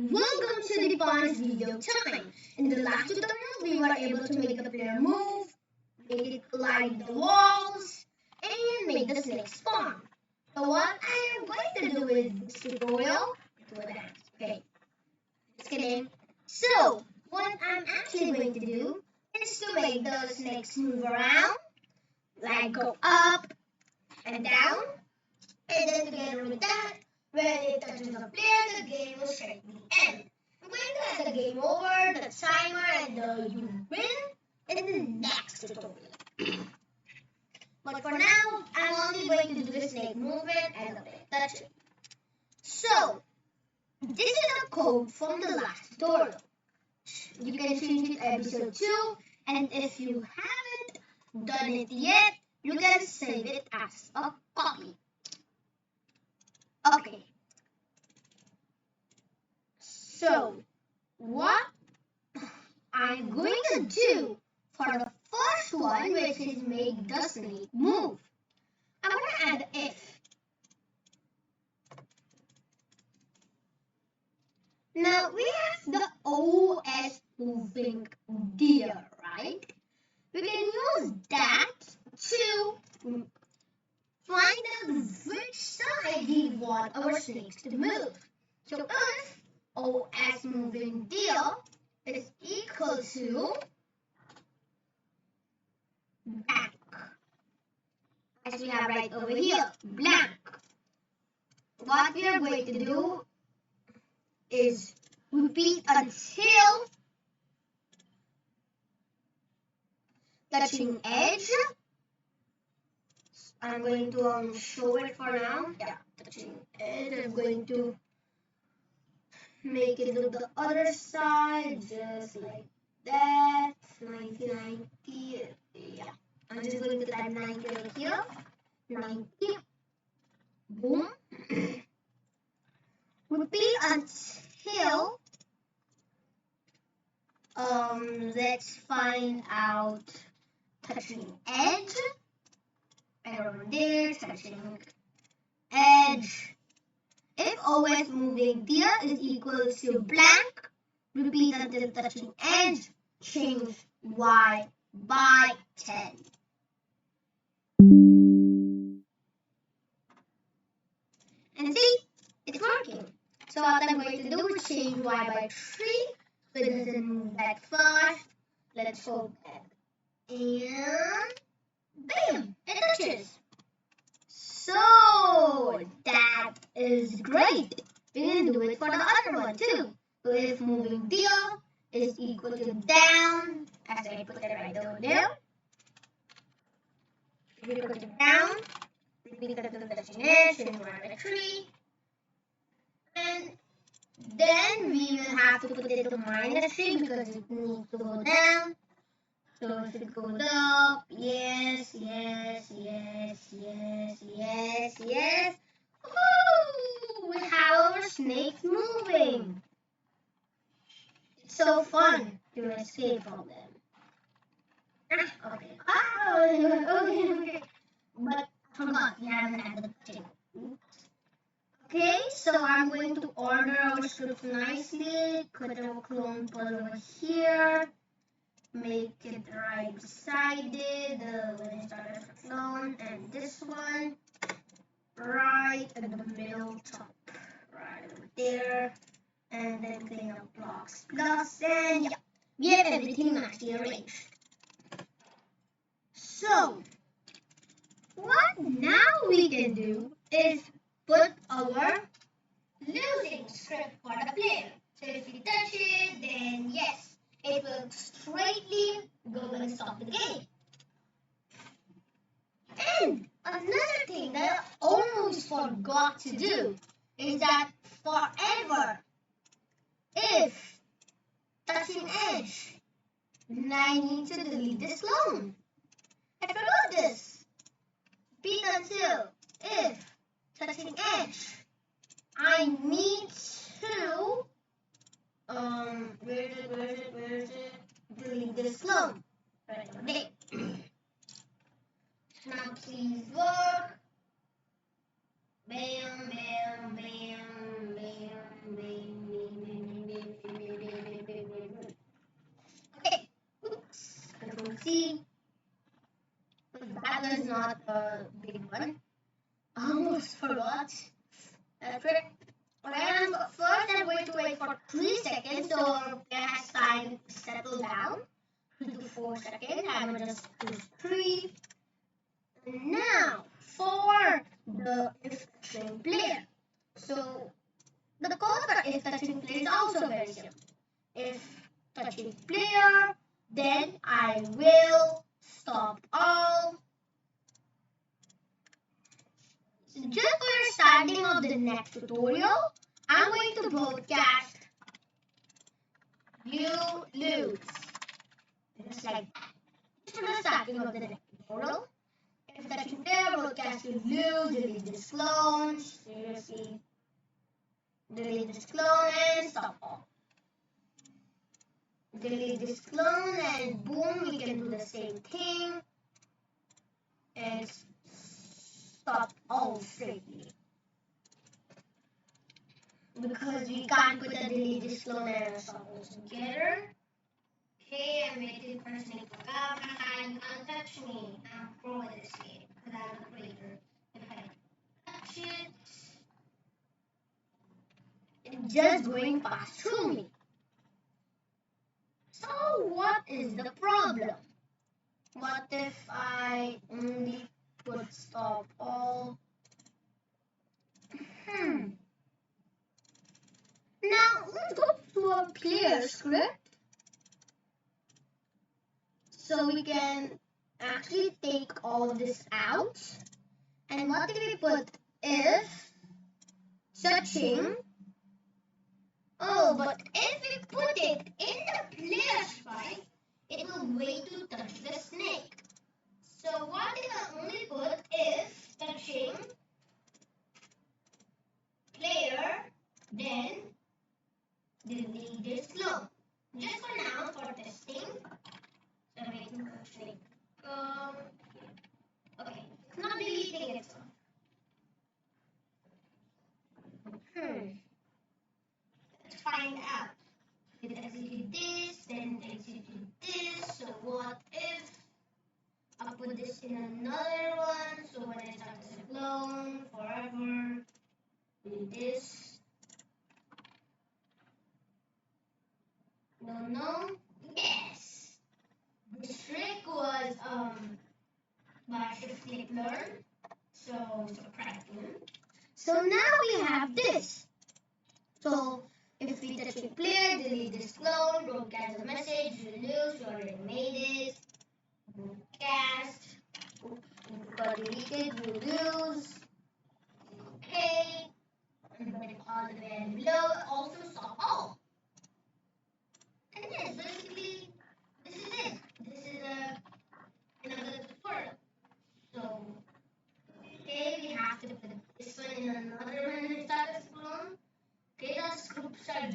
Welcome to Dipansh video time. In the last tutorial, we were able to make the player move, make it collide the walls, and make the snake spawn. So what I am going to do with this tutorial, okay, just kidding. So what I'm actually going to do is to make the snakes move around, like go up and down, and then together with that, when it touches the player, the game will straightly end. I'm going to add the game over, the timer, and the you win in the next tutorial. But for now, I'm only going to do the snake movement and the player touching. So, this is a code from the last tutorial. You can change it to episode 2, and if you haven't done it yet, you can save it as a copy. Okay. So, what I'm going to do for the first one, which is make the snake move, I'm going to add if. Now, we have the OS moving deer, right? We can use that to find out which side we want our snakes to move. So if OS moving deal is equal to blank, as we have right over here, blank, what we are going to do is repeat until touching edge. I'm going to show it for now. Yeah, touching edge. I'm going to make it look the other side, just like that. 90. Yeah, I'm just going to type 90 right here. 90. Boom. Repeat until let's find out touching edge. And over there, touching edge. If OS moving deer is equal to blank, repeat until touching edge, change Y by 10. And see, it's working. So what I'm going to do is change Y by 3, so it doesn't move that fast. Let's hope that. And bam, it touches. So that is great. We can do it for the other one too. So if moving deal is equal to down, as I put it right over there, if we put it down, repeat the touching edge and Y by 3, and then we will have to put it to -3 because it needs to go down. So if it goes up, yes. Woo! We have our snakes moving. It's so fun to escape from them. Okay. Okay. But I forgot we haven't added the thing. Okay, so I'm going to order our script nicely. Put our clone pull over here. Make it right beside it, when I started for clone, and this one right at the middle top, right over there, and then clean up blocks plus, and yeah, we have everything nicely arranged. So what now we can do is put our losing script for the player. So if you touch it, then yes, it will straightly go and stop the game. And another thing that I almost forgot to do is that forever, if touching edge, then I need to delete this clone. I forgot this. Repeat until if touching edge, I need to where is it? Delete this clone. Right over there. Now please work. Bam. not a big one. I almost forgot that trick. Okay, and first I'm going to wait for 3 seconds so our player has time to settle down. 3 to 4 seconds. I will just choose 3. Now for the if touching player. So the code for if touching player is also very simple. If touching player, then I will stop all. So just for the starting of the next tutorial, I'm going to broadcast you lose. Just like just for the starting of the next tutorial. If touching player broadcast you lose, delete this clone. Seriously. Delete this clone and stop all. Delete this clone and boom, we can do the same thing and stop all straightly. Because we can't put a delete this clone and stop all together. Okay, I'm waiting for Snake to come. You can't touch me. I'm pro at this game because I'm a creator. If I touch it, it's just going past through me. So what is the problem? What if I only put stop all? Now let's go to a player script so we can actually take all this out. And what if we put if touching? Oh, but if we put it in the player spike, it will wait to touch the snake. So what if I only put if touching player, then delete this clone. Just for now, for testing. So I'm waiting for snake. Okay, it's not deleting itself. Let's find out. It execute this, then execute this. So what if I put this in another one? So when I start this clone forever, do this. No. Yes. This trick was by shift click learn. So subtracting. So now we have this. So if we touch a player, delete this clone, broadcast the message, you lose, you already made it. Broadcast. Got deleted, you lose. Okay. And then all the way below, also stop all. And yes, basically, this is it. This is another tutorial. So, okay, we have to put this one in another one and start this clone. Okay, the scripts are